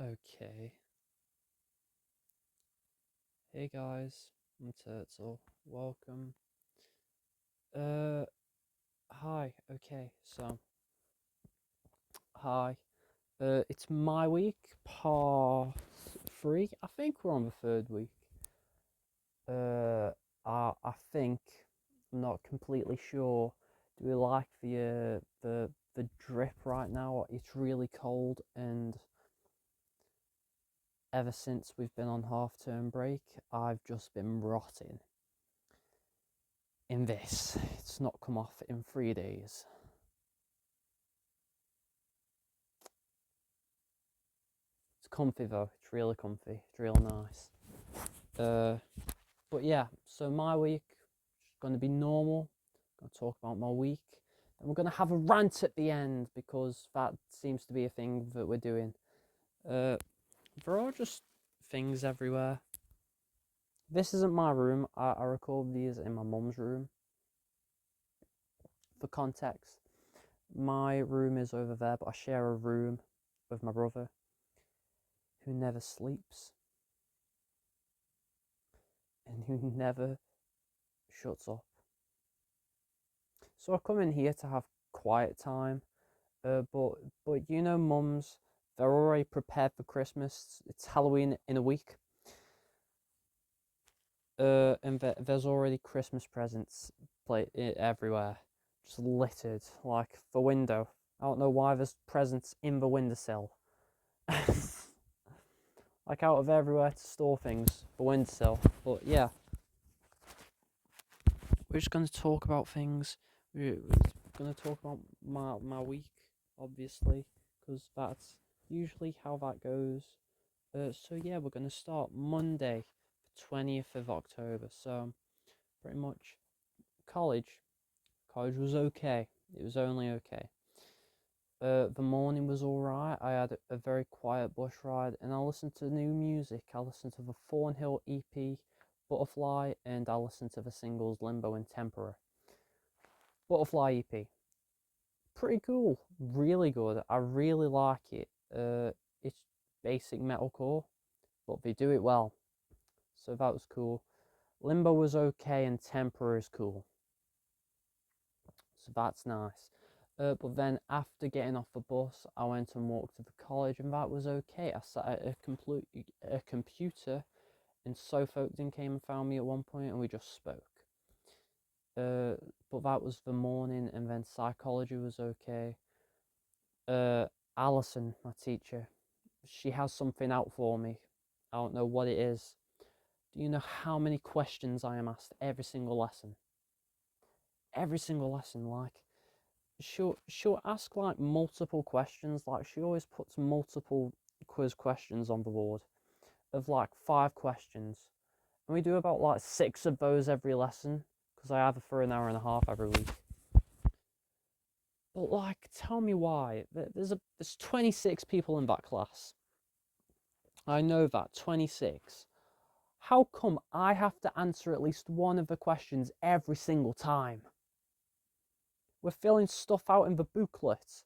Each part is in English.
Okay. Hey guys, I'm Turtle. Welcome. Uh, Hi. Okay, so hi. It's my week, part three. I think we're on the third week. Uh, I think I'm not completely sure. Do we like the drip right now? It's really cold, and ever since we've been on half-term break, I've just been rotting in this. It's not come off in 3 days. It's comfy though. It's really comfy. It's real nice. Uh, but yeah. So my week is going to be normal. I'm going to talk about my week. And we're going to have a rant at the end because that seems to be a thing that we're doing. Uh, there are just things everywhere. This isn't my room. I record these in my mum's room. For context, my room is over there, but I share a room with my brother who never sleeps and who never shuts up. So I come in here to have quiet time. But you know, mums, they're already prepared for Christmas. It's Halloween in a week. And there's already Christmas presents everywhere, just littered like the window. I don't know why there's presents in the windowsill. Like out of everywhere to store things, the windowsill. But yeah, we're just gonna talk about things. We're gonna talk about my week, obviously, because that's usually how that goes. So yeah, we're gonna start Monday, the 20th of October. So pretty much college. College was okay. It was only okay. The morning was alright. I had a very quiet bus ride, and I listened to new music. I listened to the Thornhill EP, Butterfly, and I listened to the singles Limbo and Tempera. Butterfly EP, pretty cool, really good. I really like it. It's basic metalcore, but they do it well, so that was cool. Limbo was okay, and Tempera is cool, so that's nice. But then after getting off the bus, I went and walked to the college, and that was okay. I sat at a computer, and Soph Oakden came and found me at one point, and we just spoke. But that was the morning, and then psychology was okay. Uh, Alison, my teacher, she has something out for me. I don't know what it is. Do you know how many questions I am asked every single lesson? Every single lesson, like she'll ask like multiple questions. Like she always puts multiple quiz questions on the board of like 5 questions, and we do about like 6 of those every lesson because I have it for an hour and a half every week. But like, tell me why. There's 26 people in that class. I know that 26. How come I have to answer at least one of the questions every single time? We're filling stuff out in the booklet.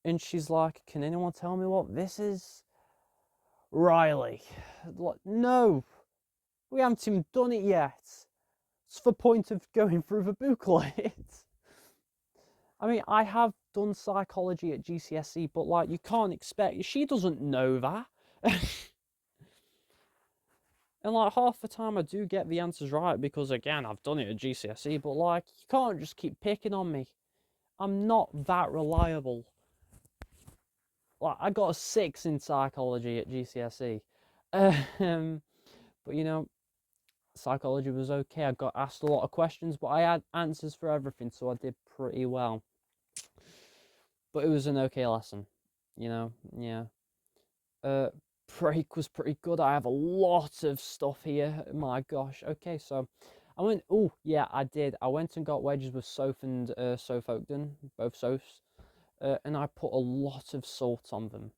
And she's like, can anyone tell me what this is? Riley. Like, no, we haven't even done it yet. It's the point of going through the booklet. I mean, I have done psychology at GCSE, but like, you can't expect, she doesn't know that. And like half the time I do get the answers right because again I've done it at GCSE, but like you can't just keep picking on me. I'm not that reliable. Like I got a 6 in psychology at GCSE. Um, but you know, psychology was okay. I got asked a lot of questions, but I had answers for everything, so I did pretty well. But it was an okay lesson, yeah. Uh, Break was pretty good. I have a lot of stuff here. My gosh. Okay, so I went. Oh yeah, I did. I went and got wedges with Soph and Soph Oakden, both Sophs, and I put a lot of salt on them.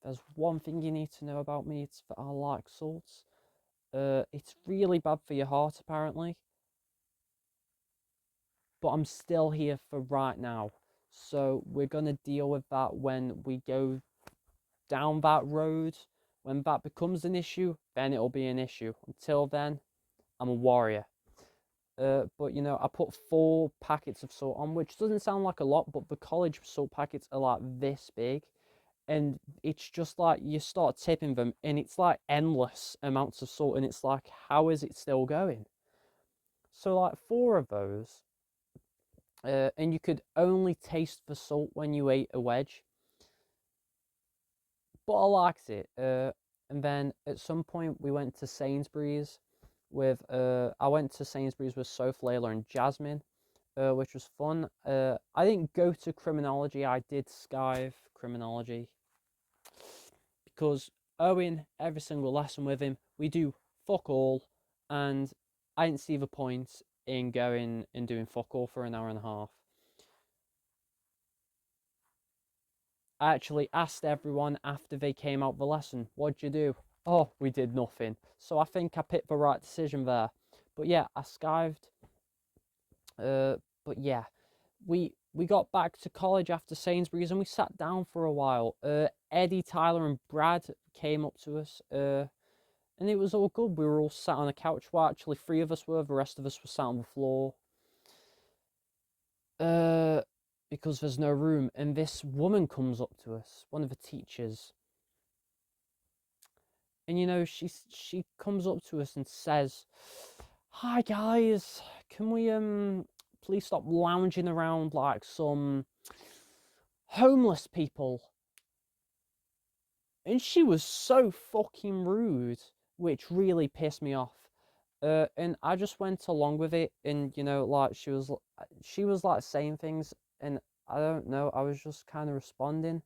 There's one thing you need to know about me. It's that I like salt. It's really bad for your heart apparently, but I'm still here for right now. So we're gonna deal with that when we go down that road. When that becomes an issue, then it'll be an issue. Until then, I'm a warrior. But you know, I put 4 packets of salt on, which doesn't sound like a lot, but the college salt packets are like this big, and it's just like you start tipping them, and it's like endless amounts of salt, and it's like, how is it still going? So like 4 of those, and you could only taste the salt when you ate a wedge, but I liked it. And then at some point we went to Sainsbury's with I went to Sainsbury's with Soph, Layla, and Jasmine, which was fun. I didn't go to criminology. I did Skive criminology because Owen, every single lesson with him, we do fuck all, and I didn't see the point in going and doing fuck all for an hour and a half. I actually asked everyone after they came out the lesson, what'd you do? Oh, we did nothing. So I think I picked the right decision there. But yeah, I skived. But yeah, we got back to college after Sainsbury's and we sat down for a while. Eddie, Tyler, and Brad came up to us. And it was all good. We were all sat on a couch. Well, actually, 3 of us were. The rest of us were sat on the floor. Because there's no room. And this woman comes up to us, one of the teachers. And you know, she comes up to us and says, "Hi guys, can we please stop lounging around like some homeless people?" And she was so fucking rude, which really pissed me off. And I just went along with it, and you know, like she was like saying things, and I don't know, I was just kind of responding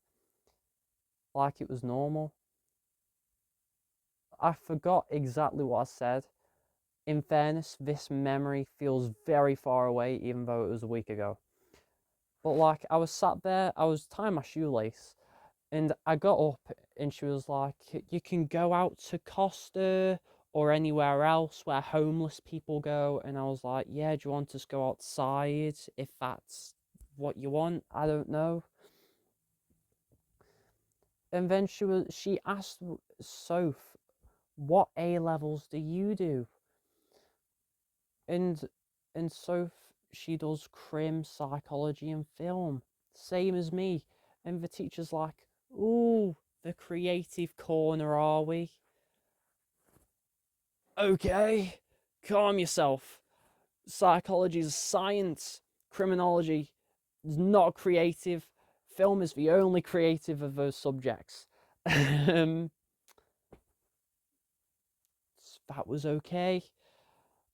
like it was normal. I forgot exactly what I said. In fairness, this memory feels very far away, even though it was a week ago. But like, I was sat there, I was tying my shoelace, and I got up, and she was like, "You can go out to Costa or anywhere else where homeless people go." And I was like, "Yeah, do you want us to go outside if that's what you want? I don't know." And then she asked Soph, "What A levels do you do?" And so she does crim, psychology, and film, same as me. And the teacher's like, "Ooh, the creative corner, are we?" Okay, calm yourself. Psychology is science. Criminology is not creative. Film is the only creative of those subjects. That was okay,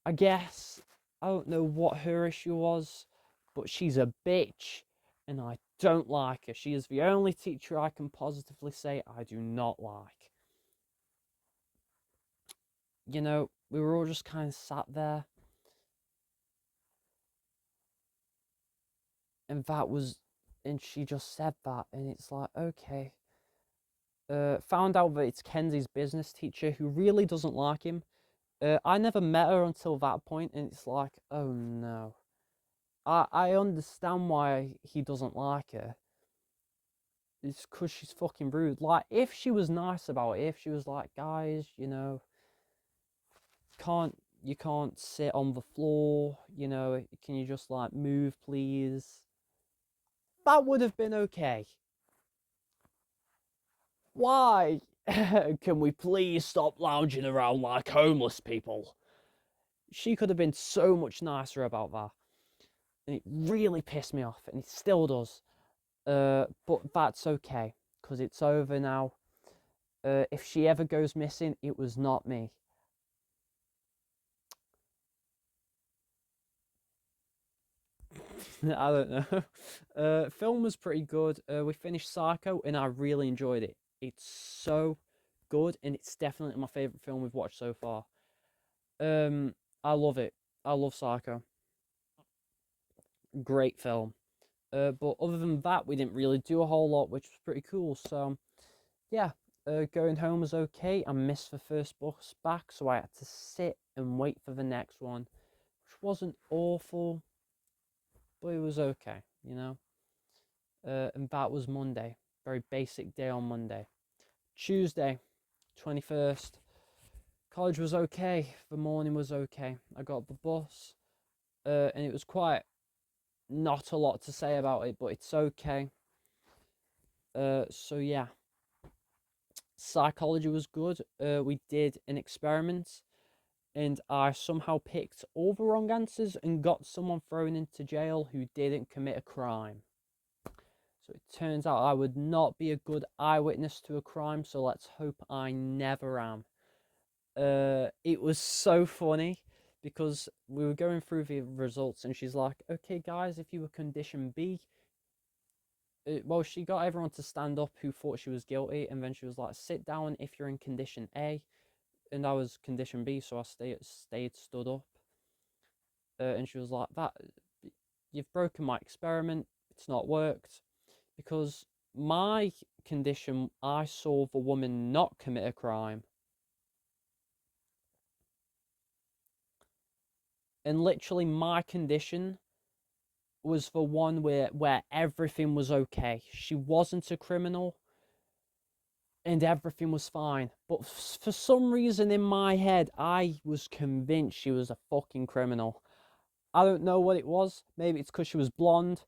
I guess. I don't know what her issue was, but she's a bitch, and I don't like her. She is the only teacher I can positively say I do not like. You know, we were all just kind of sat there, and and she just said that, and it's like, okay. Found out that it's Kenzie's business teacher who really doesn't like him. I never met her until that point, and it's like, oh no. I understand why he doesn't like her. It's because she's fucking rude. Like, if she was nice about it, if she was like, "Guys, you know, you can't sit on the floor, you know, can you just like move, please?" That would have been okay. Why? Can we please stop lounging around like homeless people? She could have been so much nicer about that. And it really pissed me off, and it still does. But that's okay, because it's over now. If she ever goes missing, it was not me. I don't know. Film was pretty good. We finished Psycho, and I really enjoyed it. It's so good, and it's definitely my favorite film we've watched so far. Um, I love it. I love Psycho. Great film. But other than that, we didn't really do a whole lot, which was pretty cool. So yeah, going home was okay. I missed the first bus back, so I had to sit and wait for the next one, which wasn't awful, but it was okay, you know. And that was Monday. Very basic day on Monday. Tuesday, 21st. College was okay. The morning was okay. I got the bus, and it was quite not a lot to say about it, but it's okay. So yeah, psychology was good. We did an experiment, and I somehow picked all the wrong answers and got someone thrown into jail who didn't commit a crime. So it turns out I would not be a good eyewitness to a crime, so let's hope I never am. It was so funny because we were going through the results and she's like, okay, guys, if you were condition B, well, she got everyone to stand up who thought she was guilty, and then she was like, sit down if you're in condition A, and I was condition B, so I stayed stood up. And she was like, that you've broken my experiment, it's not worked, because my condition, I saw the woman not commit a crime. And literally my condition was the one where everything was okay. She wasn't a criminal and everything was fine. But for some reason in my head, I was convinced she was a fucking criminal. I don't know what it was. Maybe it's because she was blonde.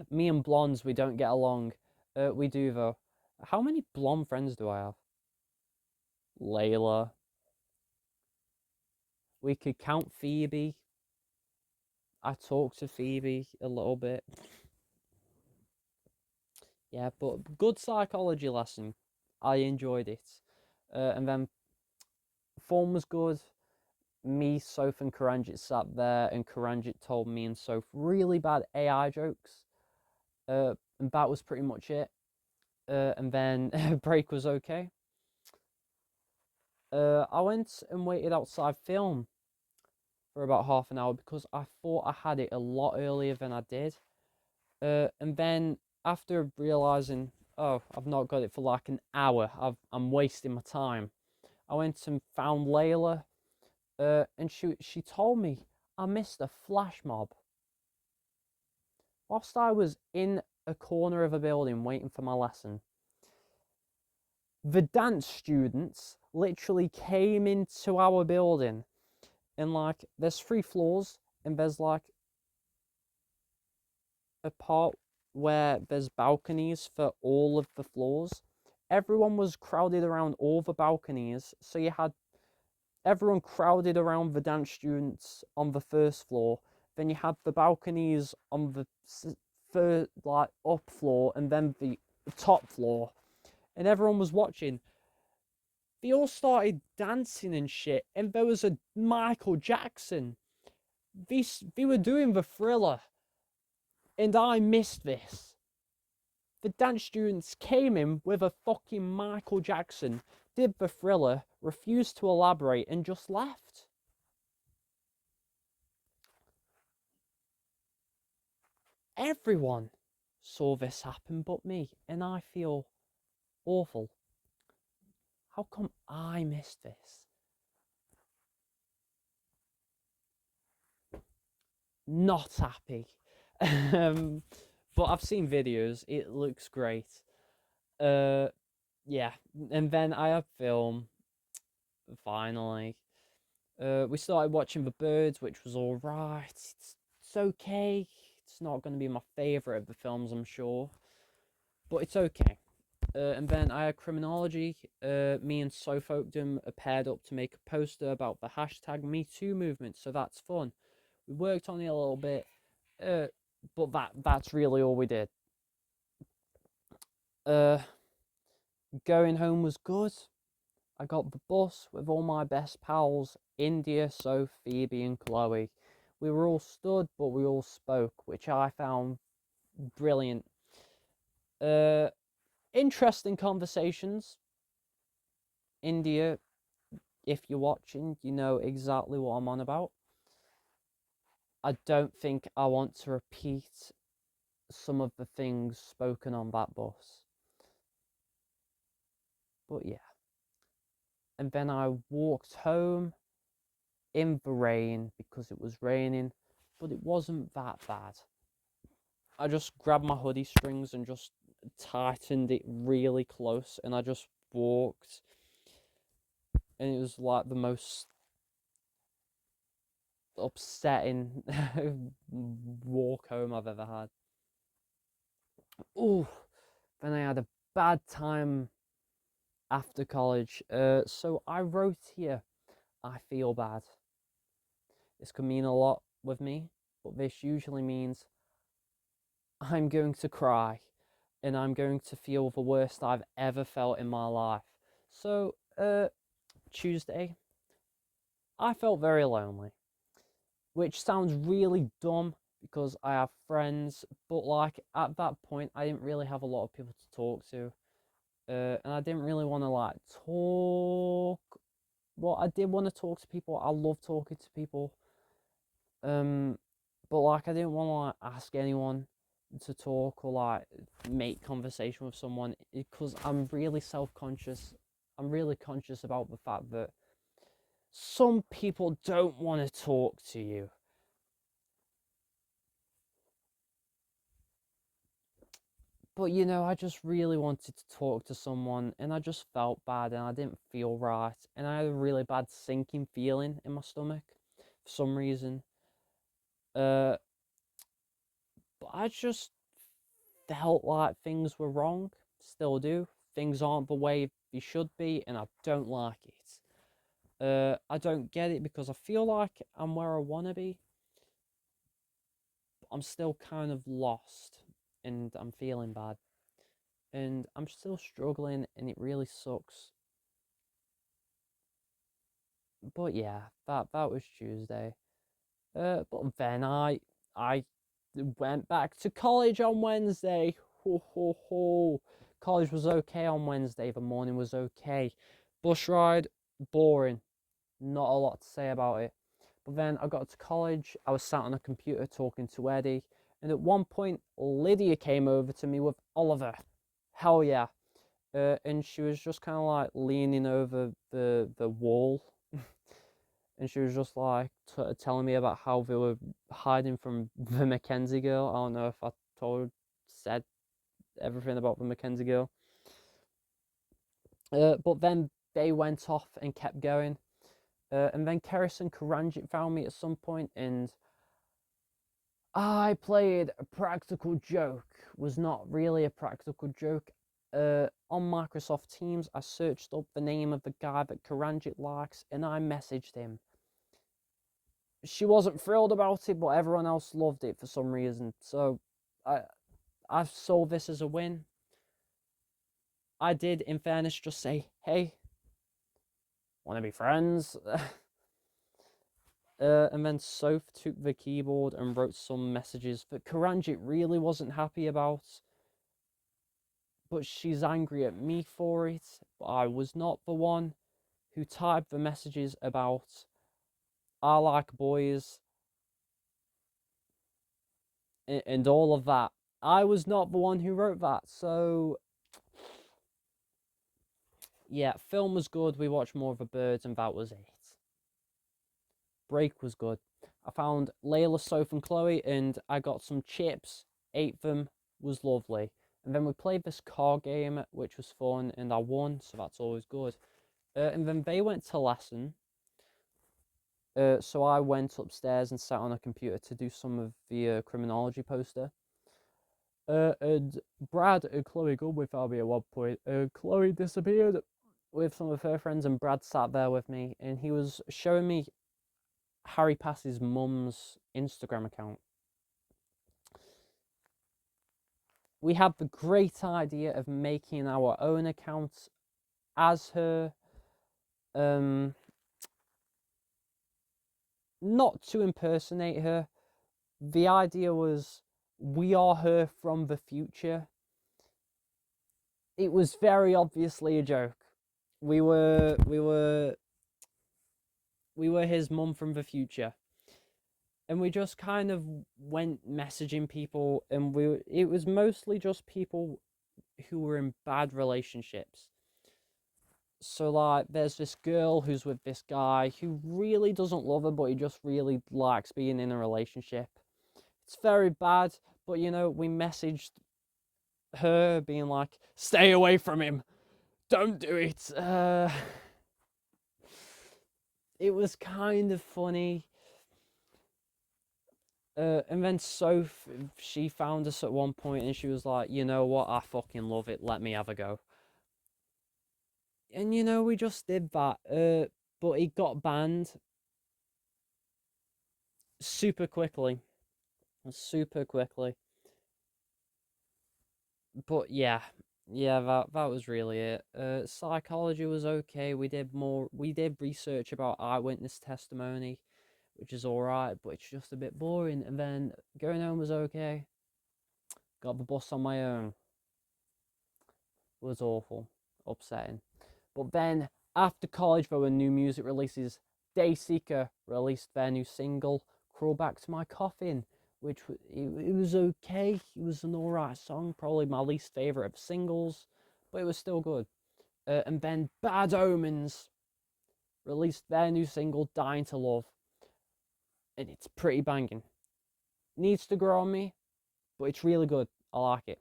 Me and blondes, we don't get along. We do, though. How many blonde friends do I have? Layla. We could count Phoebe. I talked to Phoebe a little bit. Yeah, but good psychology lesson. I enjoyed it. And then form was good. Me, Soph, and Karanjit sat there, and Karanjit told me and Soph really bad AI jokes. And that was pretty much it. And then break was okay. I went and waited outside film for about half an hour because I thought I had it a lot earlier than I did. And then after realizing, oh, I've not got it for like an hour, I'm wasting my time, I went and found Layla, and she told me I missed a flash mob whilst I was in a corner of a building waiting for my lesson. The dance students literally came into our building, and like there's 3 floors, and there's like a part where there's balconies for all of the floors. Everyone was crowded around all the balconies, so you had everyone crowded around the dance students on the first floor. Then you had the balconies on the third, like up floor, and then the top floor, and everyone was watching. They all started dancing and shit, and there was a Michael Jackson. They were doing the Thriller, and I missed this. The dance students came in with a fucking Michael Jackson, did the Thriller, refused to elaborate, and just left. Everyone saw this happen but me, and I feel awful. How come I missed this? Not happy. But I've seen videos. It looks great. Yeah. And then I have film. Finally. We started watching The Birds, which was alright. It's okay. It's not going to be my favourite of the films, I'm sure. But it's okay. And then I had criminology. Me and Sophodum are paired up to make a poster about the hashtag #MeToo movement, so that's fun. We worked on it a little bit, but that's really all we did. Going home was good. I got the bus with all my best pals, India, Soph, Phoebe, and Chloe. We were all stood, but we all spoke, which I found brilliant. Interesting conversations. India, if you're watching, you know exactly what I'm on about. I don't think I want to repeat some of the things spoken on that bus. But yeah. And then I walked home in the rain because it was raining, but it wasn't that bad. I just grabbed my hoodie strings and just tightened it really close, and I just walked, and it was like the most upsetting walk home I've ever had. Ooh, then I had a bad time after college. So I wrote here, I feel bad. This could mean a lot with me, but this usually means I'm going to cry and I'm going to feel the worst I've ever felt in my life. So, Tuesday, I felt very lonely, which sounds really dumb because I have friends, but like at that point, I didn't really have a lot of people to talk to. And I didn't really want to like talk. Well, I did want to talk to people. I love talking to people. Um, but like I didn't want to like ask anyone to talk or like make conversation with someone because I'm really self-conscious. I'm really conscious about the fact that some people don't want to talk to you. But you know, I just really wanted to talk to someone and I just felt bad and I didn't feel right. And I had a really bad sinking feeling in my stomach for some reason. Uh, but I just felt like things were wrong. Still do. Things aren't the way they should be, and I don't like it. I don't get it because I feel like I'm where I want to be. But I'm still kind of lost, and I'm feeling bad. And I'm still struggling, and it really sucks. But yeah, that was Tuesday. But then I went back to college on Wednesday. Ho ho ho. College was okay on Wednesday. The morning was okay. Bus ride, boring. Not a lot to say about it. But then I got to college. I was sat on a computer talking to Eddie, and at one point Lydia came over to me with Oliver. Hell yeah. And she was just kind of like leaning over the wall and she was just like telling me about how they were hiding from the Mackenzie girl. I don't know if I said everything about the Mackenzie girl. But then they went off and kept going. And then Keris and Karanjit found me at some point, and I played a practical joke. Was not really a practical joke. On Microsoft Teams, I searched up the name of the guy that Karanjit likes, and I messaged him. She wasn't thrilled about it, but everyone else loved it for some reason. So I saw this as a win. I did, in fairness, just say, hey, want to be friends? And then Soph took the keyboard and wrote some messages that Karanjit really wasn't happy about. But she's angry at me for it. But I was not the one who typed the messages about I like boys and all of that. I was not the one who wrote that. So yeah, film was good. We watched more of the birds, and that was it. Break was good. I found Layla, Soph, and Chloe, and I got some chips. Ate them. Was lovely. And then we played this card game, which was fun, and I won, so that's always good. And then they went to lesson. So I went upstairs and sat on a computer to do some of the criminology poster. And Brad and Chloe got without me at one point. Chloe disappeared with some of her friends, and Brad sat there with me, and he was showing me Harry Pass's mum's Instagram account. We had the great idea of making our own account as her, not to impersonate her. The idea was we are her from the future. It was very obviously a joke. We were his mum from the future. And we just kind of went messaging people, and it was mostly just people who were in bad relationships. So like there's this girl who's with this guy who really doesn't love her, but he just really likes being in a relationship. It's very bad, but you know, we messaged her being like, "Stay away from him, don't do it." It was kind of funny. And then Soph, she found us at one point and she was like, "You know what? I fucking love it. Let me have a go." And we just did that. But it got banned super quickly. Super quickly. But yeah. Yeah, that was really it. Psychology was okay. We did research about eyewitness testimony, which is alright, but it's just a bit boring. And then going home was okay. Got the bus on my own. Was awful. Upsetting. But then after college there were new music releases. Dayseeker released their new single, Crawl Back to My Coffin, which it was okay. It was an alright song, probably my least favourite of singles, but it was still good. And then Bad Omens released their new single, Dying to Love, and it's pretty banging. Needs to grow on me, but it's really good. I like it.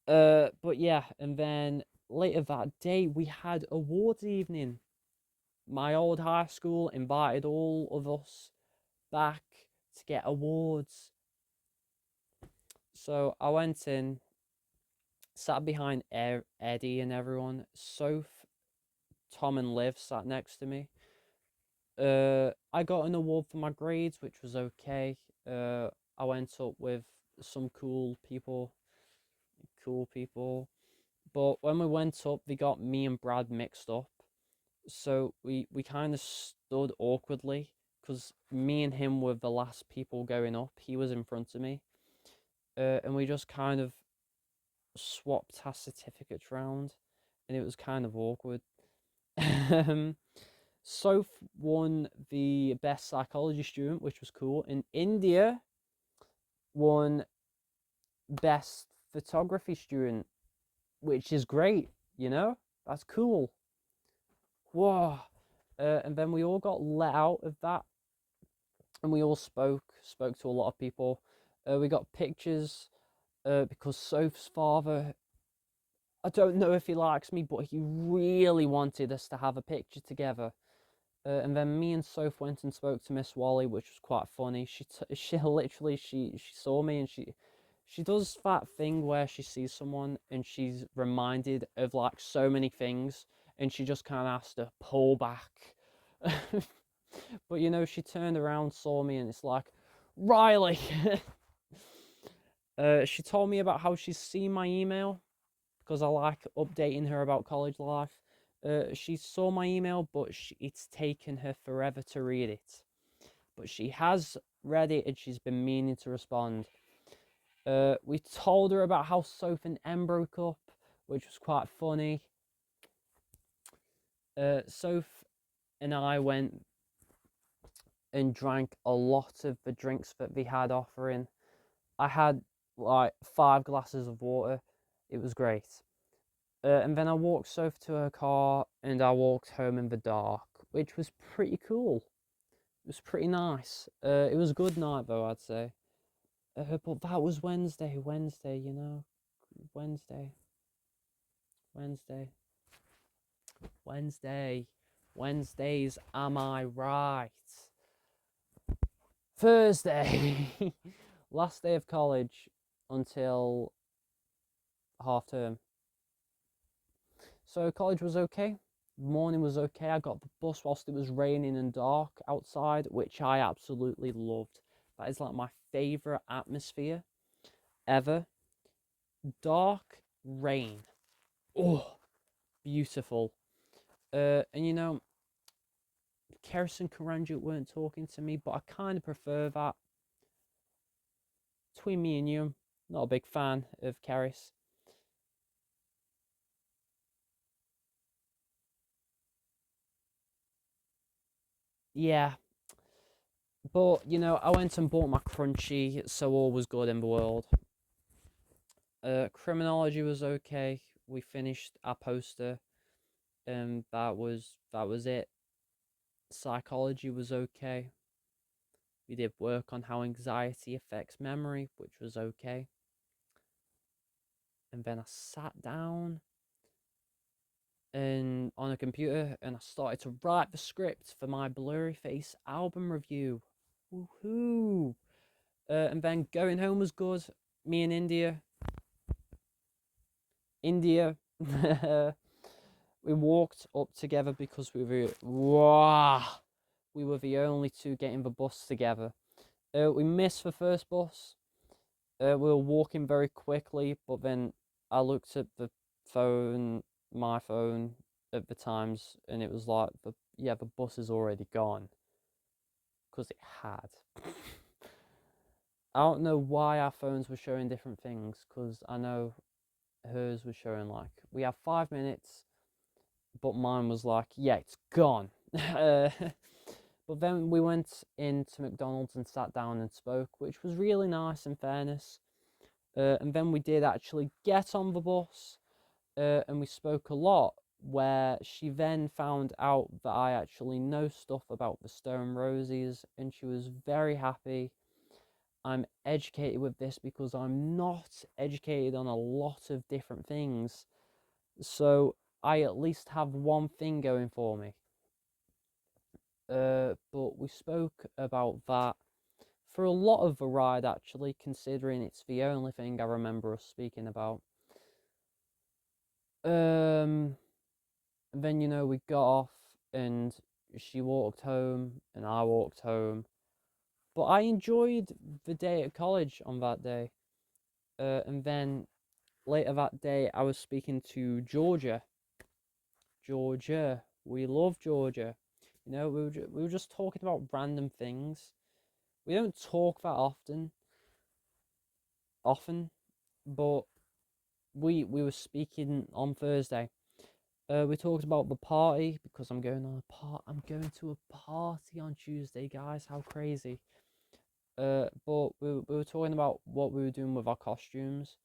But yeah, and then later that day we had awards evening. My old high school invited all of us back to get awards. So I went in, sat behind Eddie and everyone. Soph, Tom, and Liv sat next to me. I got an award for my grades, which was okay. I went up with some cool people. But when we went up, they got me and Brad mixed up. So we kind of stood awkwardly because me and him were the last people going up. He was in front of me. And we just kind of swapped our certificates round, and it was kind of awkward. Soph won the best psychology student, which was cool. And India won best photography student, which is great. That's cool. Whoa. And then we all got let out of that, and we all spoke to a lot of people. We got pictures because Soph's father, I don't know if he likes me, but he really wanted us to have a picture together. And then me and Soph went and spoke to Miss Wally, which was quite funny. She literally she saw me and she does that thing where she sees someone and she's reminded of like so many things, and she just kind of has to pull back. But she turned around, saw me, and it's like, Riley. She told me about how she's seen my email because I like updating her about college life. She saw my email, but it's taken her forever to read it. But she has read it and she's been meaning to respond. We told her about how Soph and Em broke up, which was quite funny. Soph and I went and drank a lot of the drinks that they had offering. I had like 5 glasses of water. It was great. And then I walked Soph to her car and I walked home in the dark, which was pretty cool. It was pretty nice. It was a good night though, I'd say. But that was Wednesday, Wednesday, Wednesday, Wednesday, Wednesdays, am I right? Thursday, last day of college until half term. So college was okay. Morning was okay. I got the bus whilst it was raining and dark outside, which I absolutely loved. That is like my favorite atmosphere ever. Dark rain. Oh, beautiful. And Keris and Karanjit weren't talking to me, but I kind of prefer that. Between me and you, not a big fan of Keris. Yeah, but I went and bought my crunchy, so all was good in the world. Criminology was okay. We finished our poster, and that was it. Psychology was okay. We did work on how anxiety affects memory, which was okay. and then I sat down and on a computer and I started to write the script for my Blurryface album review. Woohoo! And then going home was good. Me and India, we walked up together because we were the only two getting the bus together. We missed the first bus. We were walking very quickly, but then I looked at my phone at the times, and it was like the bus is already gone, because it had. I don't know why our phones were showing different things, because I know hers was showing like we have 5 minutes, but mine was like, yeah, it's gone. But then we went into McDonald's and sat down and spoke, which was really nice in fairness. And then we did actually get on the bus, and we spoke a lot, where she then found out that I actually know stuff about the Stone Roses, and she was very happy. I'm educated with this because I'm not educated on a lot of different things. So I at least have one thing going for me. But we spoke about that for a lot of the ride, actually, considering it's the only thing I remember us speaking about. And then, we got off and she walked home and I walked home. But I enjoyed the day at college on that day. And then later that day, I was speaking to Georgia. Georgia, we love Georgia. We were just talking about random things. We don't talk that often, but we were speaking on Thursday. We talked about the party because I'm going to a party on Tuesday, guys. How crazy! But we were talking about what we were doing with our costumes,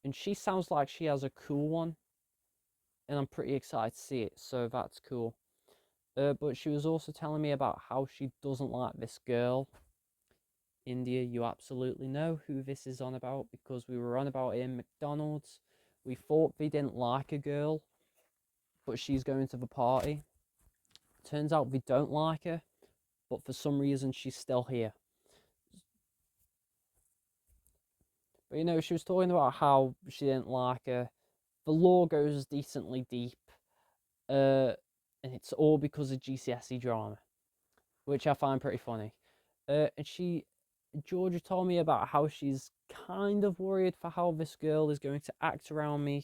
and she sounds like she has a cool one, and I'm pretty excited to see it. So that's cool. But she was also telling me about how she doesn't like this girl. India, you absolutely know who this is on about because we were on about it in McDonald's. We thought they didn't like a girl, but she's going to the party. Turns out they don't like her, but for some reason she's still here. But she was talking about how she didn't like her. The lore goes decently deep, and it's all because of GCSE drama, which I find pretty funny. And Georgia told me about how she's kind of worried for how this girl is going to act around me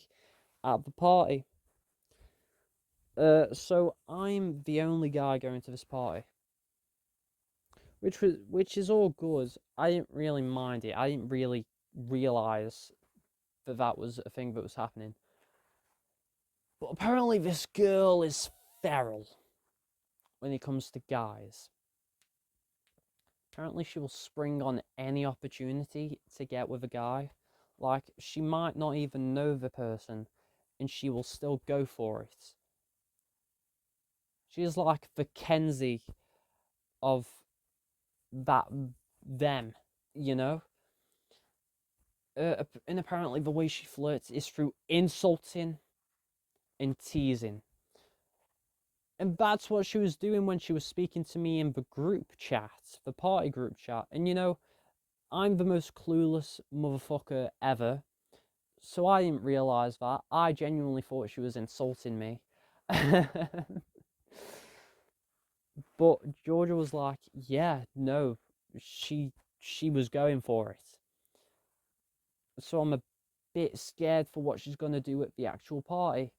at the party. So I'm the only guy going to this party, which is all good. I didn't really mind it. I didn't really realize that was a thing that was happening. But apparently, this girl is feral when it comes to guys. Apparently, she will spring on any opportunity to get with a guy. Like, she might not even know the person, and she will still go for it. She is like the Kenzie of them, you know? And apparently the way she flirts is through insulting and teasing. And that's what she was doing when she was speaking to me in the group chat, the party group chat. And I'm the most clueless motherfucker ever. So I didn't realise that. I genuinely thought she was insulting me. But Georgia was like, yeah, no, she was going for it. So I'm a bit scared for what she's going to do at the actual party.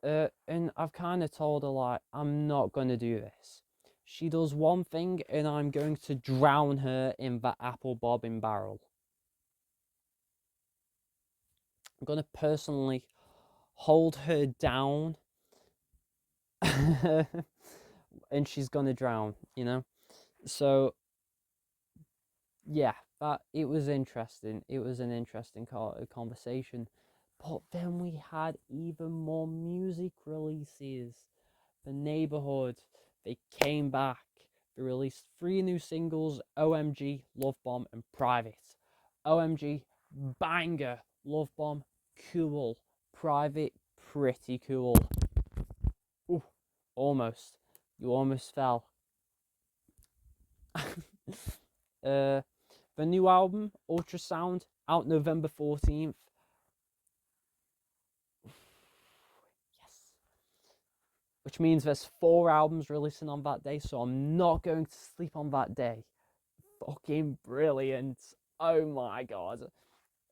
And I've kind of told her, like, I'm not going to do this. She does one thing and I'm going to drown her in the apple bobbing barrel. I'm going to personally hold her down and she's going to drown, So, yeah, it was interesting. It was an interesting conversation. But then we had even more music releases. The Neighborhood, they came back. They released 3 new singles: OMG, Love Bomb, and Private. OMG, banger. Love Bomb, cool. Private, pretty cool. Ooh, almost. You almost fell. The new album, Ultrasound, out November 14th. Yes. Which means there's 4 albums releasing on that day, so I'm not going to sleep on that day. Fucking brilliant. Oh my god.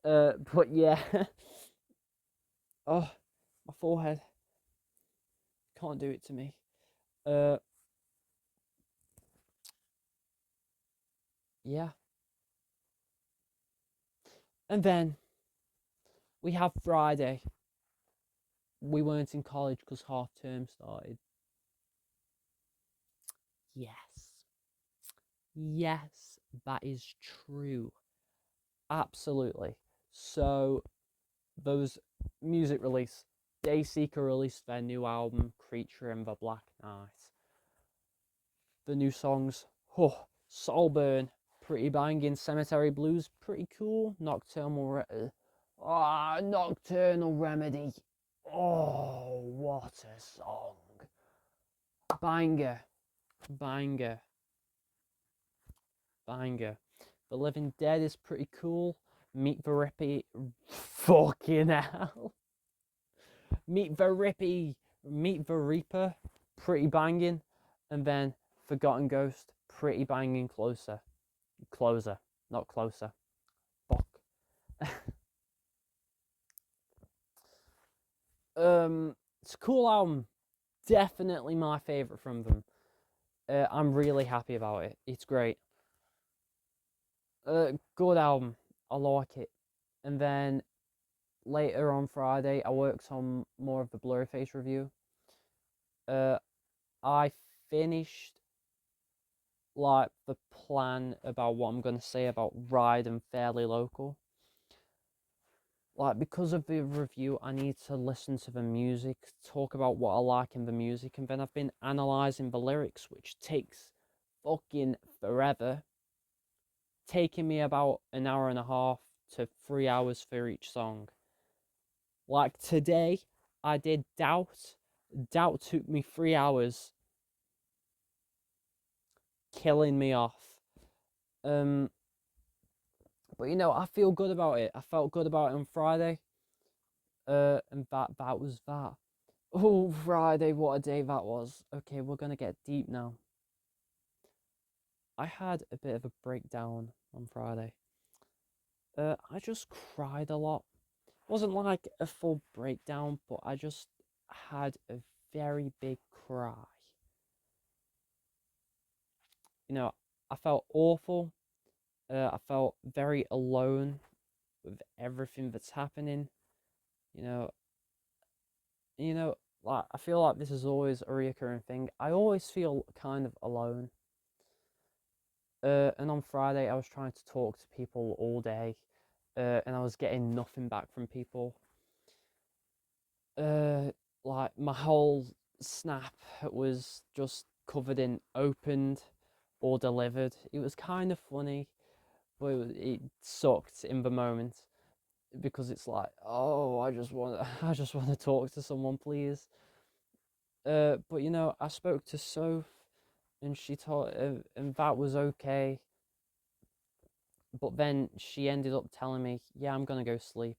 But yeah. Oh, my forehead. Can't do it to me. Yeah. And then we have Friday. We weren't in college because half term started. Yes. Yes, that is true. Absolutely. So, those music release. Dayseeker released their new album, Creature in the Black Night. The new songs, oh, Soulburn, pretty banging. Cemetery Blues, pretty cool. Nocturnal Remedy. Oh, what a song. Banger. Banger. Banger. The Living Dead is pretty cool. Meet the Rippy. Fucking hell. Meet the Reaper. Pretty banging. And then Forgotten Ghost. Pretty banging. Closer. Not closer. Fuck. It's a cool album. Definitely my favourite from them. I'm really happy about it. It's great. Good album. I like it. And then later on Friday, I worked on more of the Blurryface review. I finished like the plan about what I'm gonna say about Ride and Fairly Local. Like, because of the review, I need to listen to the music, talk about what I like in the music, and then I've been analysing the lyrics, which takes fucking forever, taking me about an hour and a half to 3 hours for each song. Like today, I did Doubt. Doubt took me 3 hours, killing me off. But you know, I feel good about it. I felt good about it on Friday. And that was that. Oh, Friday, what a day that was. Okay, we're gonna get deep now. I had a bit of a breakdown on Friday. I just cried a lot. It wasn't like a full breakdown, but I just had a very big cry. You know, I felt awful. I felt very alone with everything that's happening. You know, like I feel like this is always a reoccurring thing. I always feel kind of alone. And on Friday, I was trying to talk to people all day, and I was getting nothing back from people. Like my whole snap was just covered in opened or delivered. It was kind of funny, but it sucked in the moment because it's like, oh, I just want to talk to someone, please. But you know, I spoke to Soph, and she told, and that was okay. But then she ended up telling me, yeah, I'm gonna go sleep.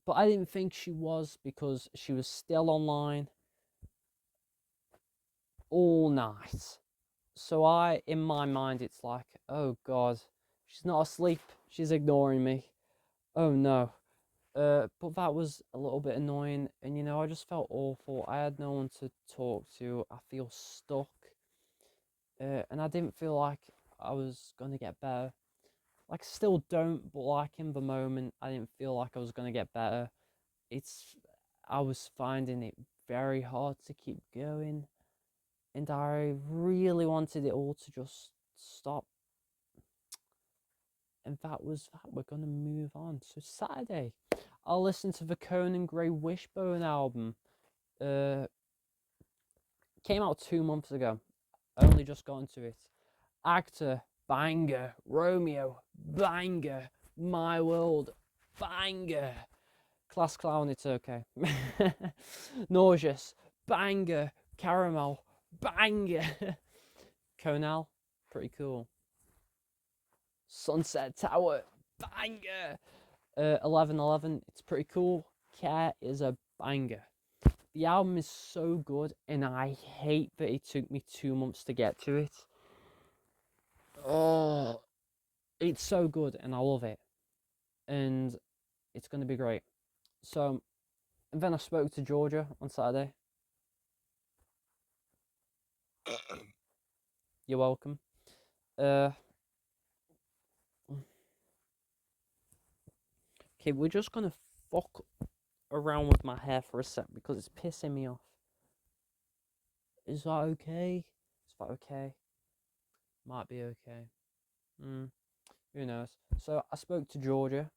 But I didn't think she was, because she was still online all night. So in my mind, it's like, oh God, she's not asleep. She's ignoring me. Oh no. But that was a little bit annoying, and you know, I just felt awful. I had no one to talk to. I feel stuck. And I didn't feel like I was gonna get better. Like, still don't, but like in the moment, I didn't feel like I was gonna get better. I was finding it very hard to keep going, and I really wanted it all to just stop. And that was that. We're gonna move on. So Saturday, I'll listen to the Conan Gray Wishbone album. Came out 2 months ago. Only just got into it. Actor, banger. Romeo, banger. My World, banger. Class clown, it's okay. Nauseous, banger. Caramel, banger. Conal, pretty cool. Sunset Tower, banger. 1111, it's pretty cool. Care is a banger. The album is so good, and I hate that it took me 2 months to get to it. Oh, it's so good, and I love it, and it's gonna be great. So, and then I spoke to Georgia on Saturday. You're welcome. Okay, we're just gonna fuck around with my hair for a sec because it's pissing me off. Is that okay? Is that okay? Might be okay. Who knows? So I spoke to Georgia.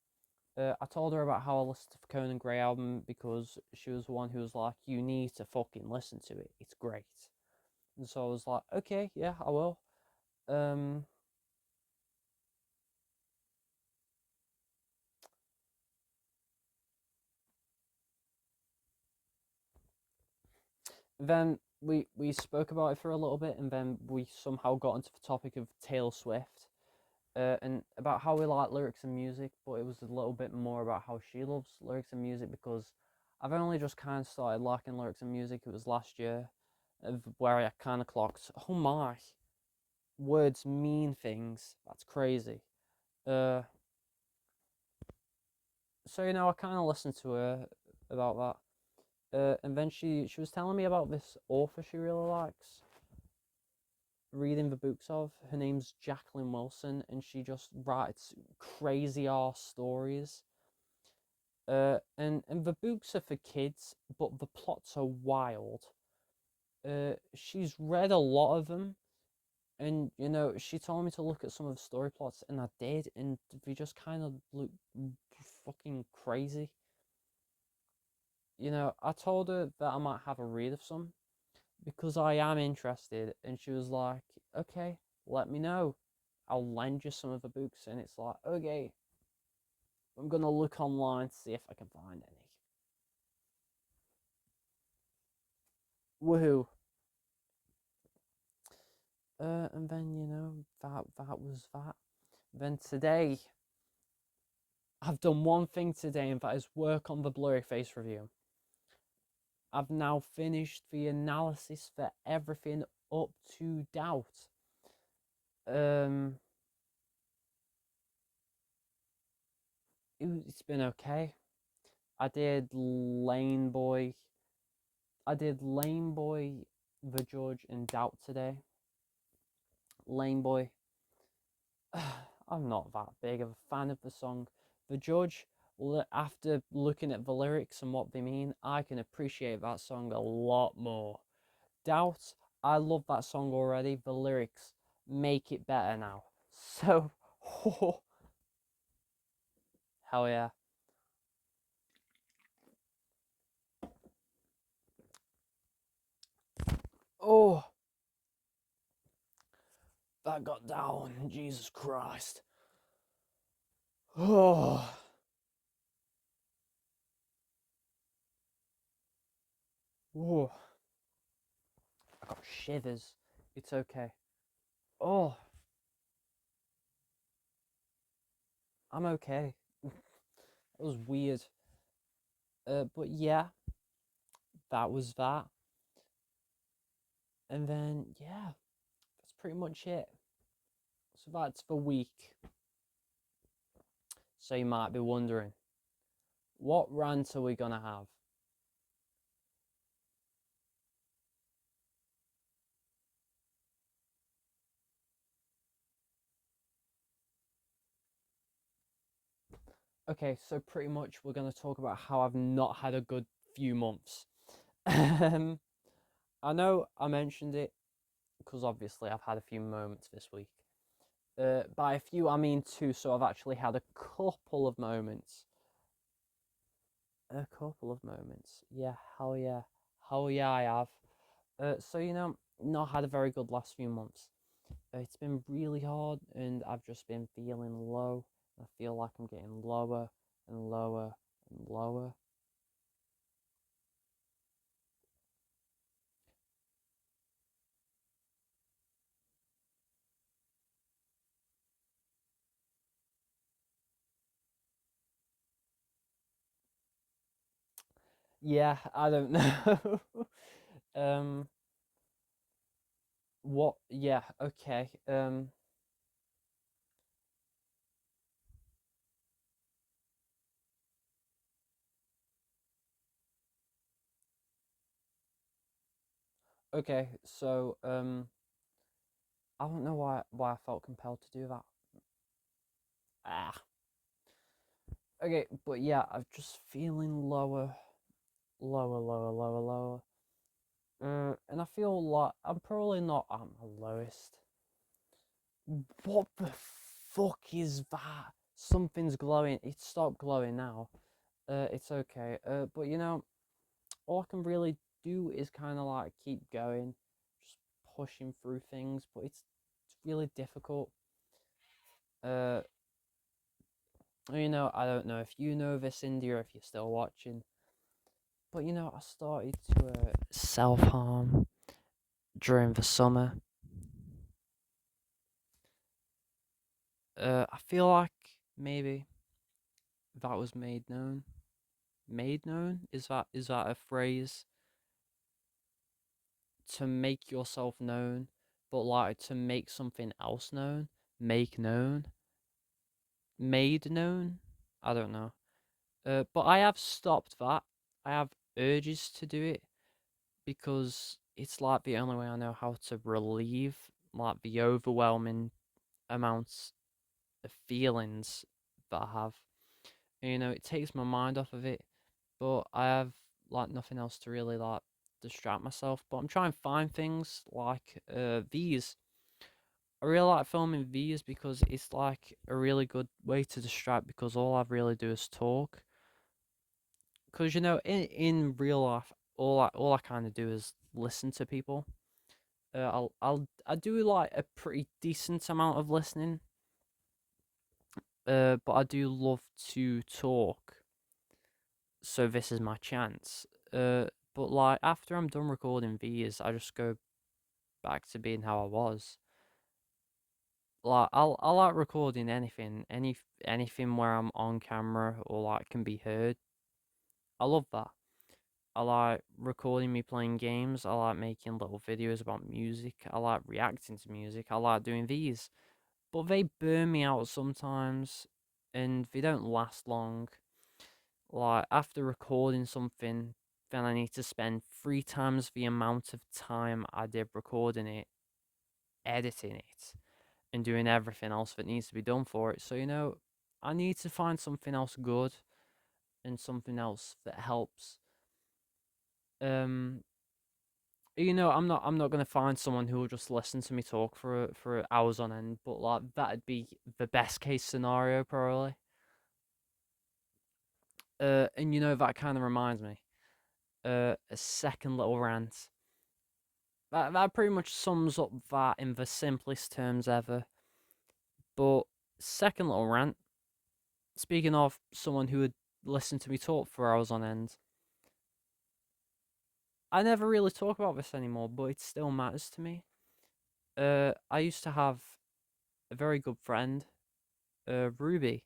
I told her about how I listened to the Conan Gray album because she was the one who was like, "You need to fucking listen to it. It's great." And so I was like, "Okay, yeah, I will." Um, then we spoke about it for a little bit, and then we somehow got into the topic of Taylor Swift. And about how we like lyrics and music, but it was a little bit more about how she loves lyrics and music because I've only just kind of started liking lyrics and music. It was last year, where I kind of clocked, oh my, words mean things. That's crazy. Uh, so I kind of listened to her about that. And then she was telling me about this author she really likes reading the books of. Her name's Jacqueline Wilson, and she just writes crazy ass stories. And the books are for kids, but the plots are wild. She's read a lot of them, and she told me to look at some of the story plots, and I did, and they just kind of look fucking crazy. I told her that I might have a read of some because I am interested, and she was like, "Okay, let me know. I'll lend you some of the books," and it's like, "Okay, I'm gonna look online to see if I can find any." Woohoo! And then that was that. Then today, I've done one thing today, and that is work on the blurry face review. I've now finished the analysis for everything up to Doubt. Um, it's been okay. I did Lane Boy. I did Lane Boy, The Judge, and Doubt today. Lane Boy. I'm not that big of a fan of the song. The Judge, after looking at the lyrics and what they mean, I can appreciate that song a lot more. Doubt, I love that song already. The lyrics make it better now. So, oh, hell yeah. Oh, that got down. Jesus Christ. Oh, oh, I got shivers. It's okay. Oh, I'm okay. That was weird. But yeah, that was that. And then, yeah, that's pretty much it. So that's the week. So you might be wondering, what rant are we going to have? Okay, so pretty much we're going to talk about how I've not had a good few months. I know I mentioned it because obviously I've had a few moments this week. By a few, I mean two, so I've actually had a couple of moments. A couple of moments. Yeah, hell yeah. Hell yeah, I have. So, not had a very good last few months. It's been really hard, and I've just been feeling low. I feel like I'm getting lower and lower and lower. Yeah, I don't know. um, what? Yeah, okay. Okay. So, I don't know why I felt compelled to do that. Ah. Okay, but yeah, I'm just feeling lower. And I feel like I'm probably not at my lowest. What the fuck is that? Something's glowing. It stopped glowing now. It's okay. But all I can really do is kind of like keep going, just pushing through things. But it's really difficult. Uh, I don't know if you know this, India, if you're still watching. But I started to self harm during the summer. I feel like maybe that was made known. Made known? Is that a phrase? To make yourself known, but like to make something else known? Make known? Made known? I don't know. But I have stopped that. I have urges to do it because it's like the only way I know how to relieve like the overwhelming amounts of feelings that I have. It takes my mind off of it, but I have like nothing else to really like distract myself. But I'm trying to find things like these. I really like filming these because it's like a really good way to distract because all I really do is talk. Because in real life, all I kind of do is listen to people. I do like a pretty decent amount of listening. But I do love to talk. So this is my chance. But like after I'm done recording these, I just go back to being how I was. Like I like recording anything where I'm on camera or like can be heard. I love that. I like recording me playing games. I like making little videos about music. I like reacting to music. I like doing these. But they burn me out sometimes and they don't last long. Like after recording something, then I need to spend 3 times the amount of time I did recording it, editing it, and doing everything else that needs to be done for it. So I need to find something else good and something else that helps. Um, I'm not gonna find someone who will just listen to me talk for hours on end, but like that'd be the best case scenario probably. And that kind of reminds me. A second little rant. That pretty much sums up that in the simplest terms ever. But second little rant. Speaking of someone who would listen to me talk for hours on end, I never really talk about this anymore, but it still matters to me. I used to have a very good friend, Ruby.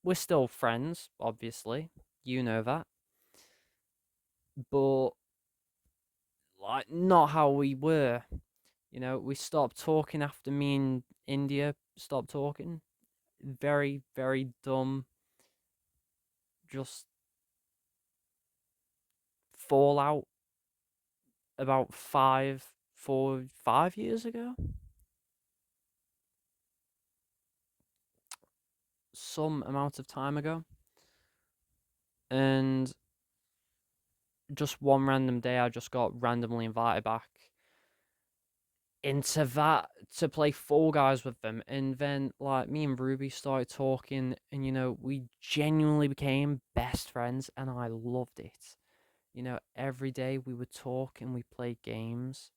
We're still friends, obviously. You know that, but like not how we were. We stopped talking after me and India stopped talking. Very, very dumb, just fallout about 5 years ago. Some amount of time ago. And just one random day, I just got randomly invited back into that to play Fall Guys with them. And then, like, me and Ruby started talking, and, we genuinely became best friends, and I loved it. Every day we would talk and we played games.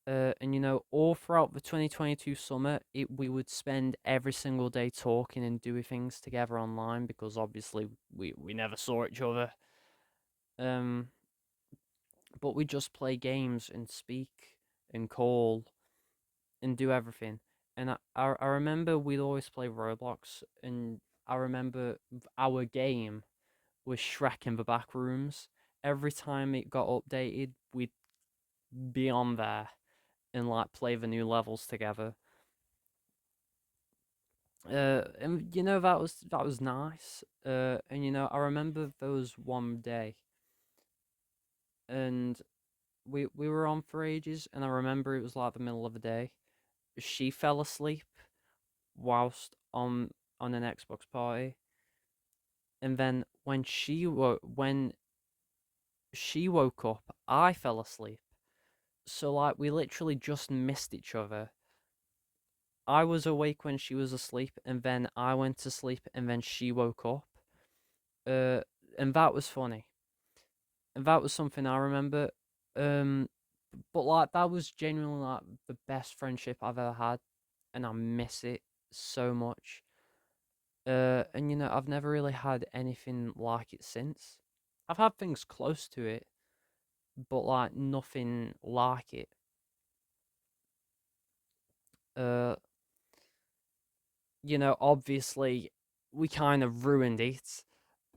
And all throughout the 2022 summer, we would spend every single day talking and doing things together online because obviously we never saw each other. Um, but we just play games and speak and call and do everything. And I remember we'd always play Roblox, and I remember our game with Shrek in the back rooms. Every time it got updated, we'd be on there and like play the new levels together. And you know that was nice. And you know I remember there was one day, and we were on for ages, and I remember it was like the middle of the day. She fell asleep whilst on an Xbox party, and then when she woke up, I fell asleep. So like we literally just missed each other. I was awake when she was asleep, and then I went to sleep, and then she woke up. Uh, and that was funny. And that was something I remember. Um, but like that was genuinely like the best friendship I've ever had, and I miss it so much. And you know, I've never really had anything like it since. I've had things close to it, but like nothing like it. Uh, you know, obviously we kind of ruined it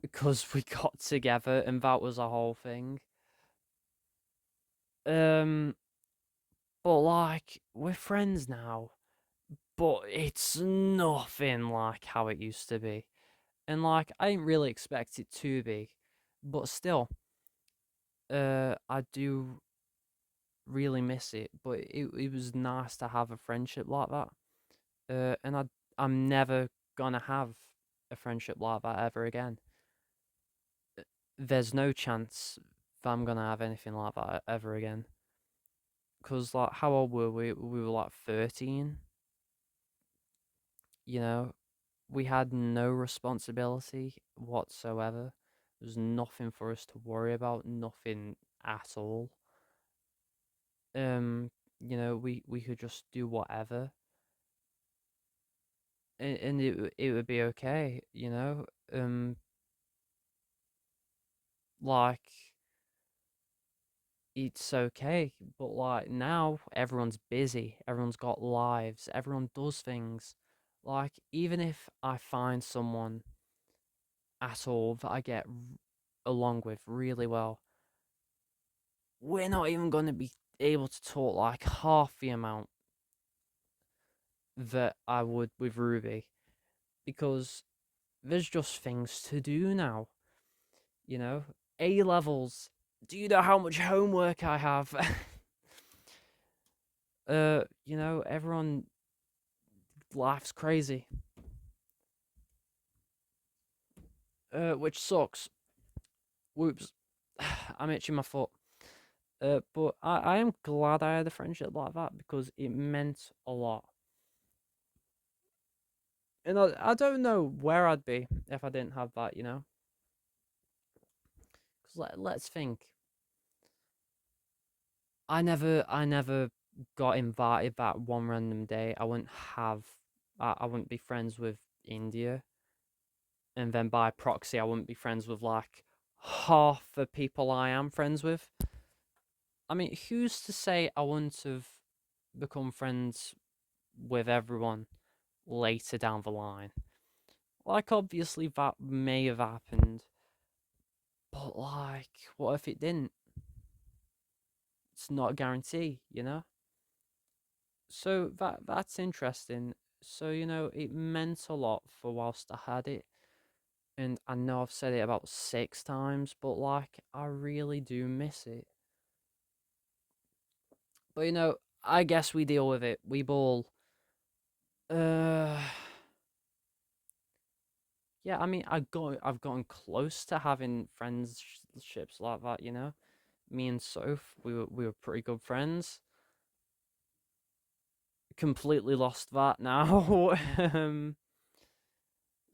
because we got together and that was a whole thing. Um, but like we're friends now, but it's nothing like how it used to be. And like I didn't really expect it to be, but still, I do really miss it. But it was nice to have a friendship like that. And I'm never gonna have a friendship like that ever again. There's no chance that I'm gonna have anything like that ever again. Cause like, how old were we? We were like 13. You know, we had no responsibility whatsoever. There's nothing for us to worry about. Nothing at all. You know, we could just do whatever, and it would be okay. You know, like it's okay. But like now, everyone's busy. Everyone's got lives. Everyone does things. Like even if I find someone at all that I get along with really well, we're not even going to be able to talk like half the amount that I would with Ruby because there's just things to do now. You know, A levels. Do you know how much homework I have? You know, everyone life's crazy. Which sucks. Whoops. I'm itching my foot. But I am glad I had a friendship like that because it meant a lot. And I don't know where I'd be if I didn't have that, you know? Because let's think. I never got invited that one random day. I wouldn't be friends with India. And then by proxy, I wouldn't be friends with like half the people I am friends with. I mean, who's to say I wouldn't have become friends with everyone later down the line? Like, obviously, that may have happened, but like, what if it didn't? It's not a guarantee, you know? So that's interesting. So, you know, it meant a lot for whilst I had it. And I know I've said it about 6 times, but like, I really do miss it. But you know, I guess we deal with it. We ball. Uh, yeah. I mean, I've gotten close to having friendships like that. You know, me and Soph, we were pretty good friends. Completely lost that now.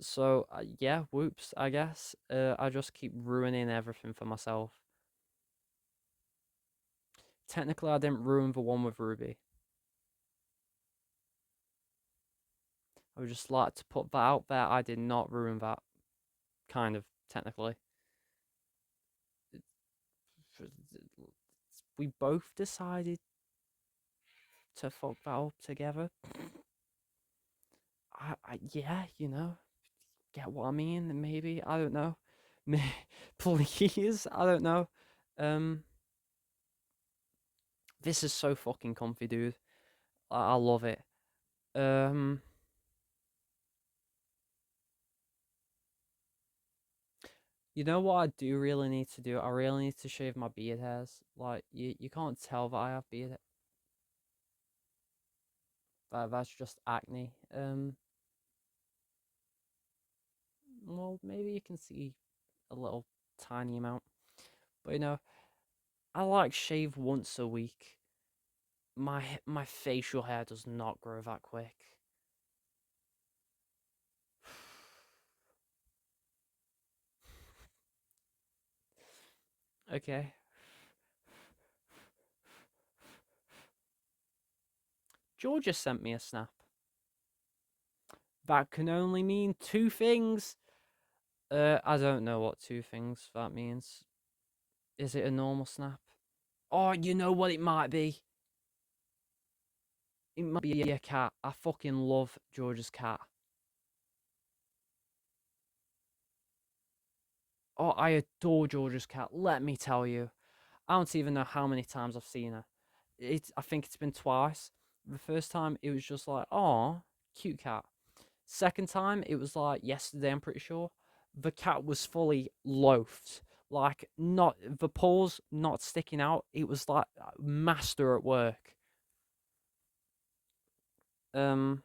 So yeah, whoops. I guess. I just keep ruining everything for myself. Technically, I didn't ruin the one with Ruby. I would just like to put that out there. I did not ruin that. Kind of technically. We both decided to fuck that up together. Yeah, you know, get what I mean? Maybe I don't know. Please, I don't know. Um, this is so fucking comfy, dude. I love it. Um, you know what I do really need to do? I really need to shave my beard hairs. Like you can't tell that I have beard. That's just acne. Well, maybe you can see a little tiny amount, but I like shave once a week. My facial hair does not grow that quick. Okay. Georgia sent me a snap. That can only mean two things. I don't know what two things that means. Is it a normal snap? Oh, you know what it might be? It might be a cat. I fucking love Georgia's cat. Oh, I adore Georgia's cat. Let me tell you. I don't even know how many times I've seen her. I think it's been twice. The first time it was just like, oh, cute cat. Second time it was like yesterday, I'm pretty sure. The cat was fully loafed. Like not the paws not sticking out. It was like master at work. Um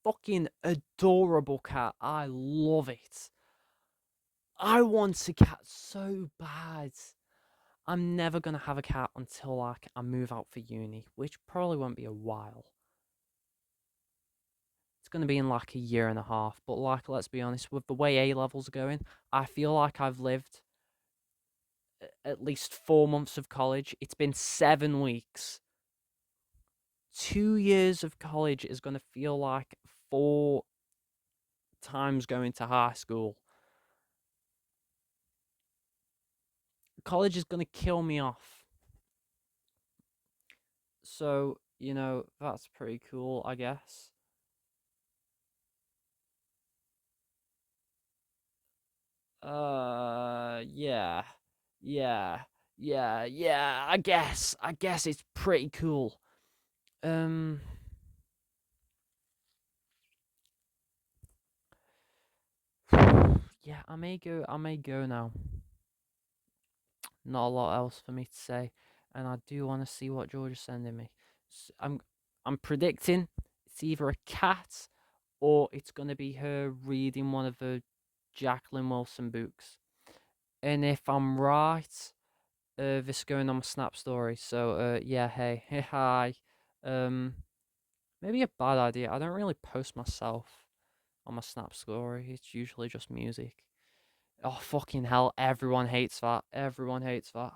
Fucking adorable cat. I love it. I want a cat so bad. I'm never gonna have a cat until like I move out for uni, which probably won't be a while. It's gonna be in like a year and a half. But like, let's be honest, with the way A levels are going, I feel like I've lived at least 4 months of college. It's been 7 weeks. 2 years of college is gonna feel like 4 times going to high school. College is gonna kill me off. So, that's pretty cool, I guess. Yeah. Yeah. Yeah. I guess it's pretty cool. Um, yeah, I may go now. Not a lot else for me to say, and I do want to see what George is sending me. I'm predicting it's either a cat or it's gonna be her reading one of the Jacqueline Wilson books. And if I'm right, this is going on my Snap story. So yeah, hey, hey, hi. Um, Maybe a bad idea. I don't really post myself on my Snap story. It's usually just music. Oh fucking hell! Everyone hates that. Everyone hates that.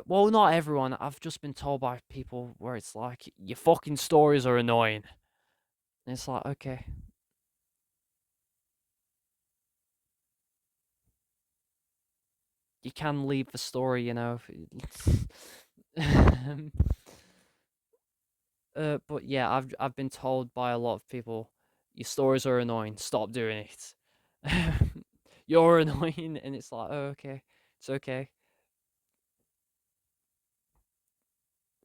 Well, not everyone. I've just been told by people where it's like your fucking stories are annoying. And it's like, okay, you can leave the story, but yeah, I've been told by a lot of people, your stories are annoying. Stop doing it. You're annoying, and it's like, oh, okay, it's okay.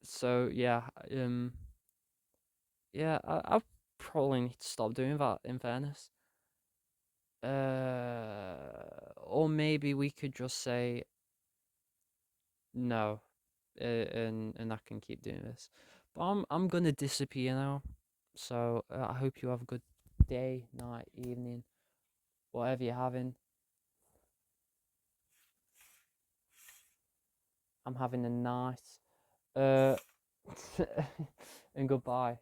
So yeah, yeah, I probably need to stop doing that. In fairness, or maybe we could just say no, and I can keep doing this. But I'm gonna disappear now. So I hope you have a good day, night, evening, whatever you're having. I'm having a nice uh and goodbye.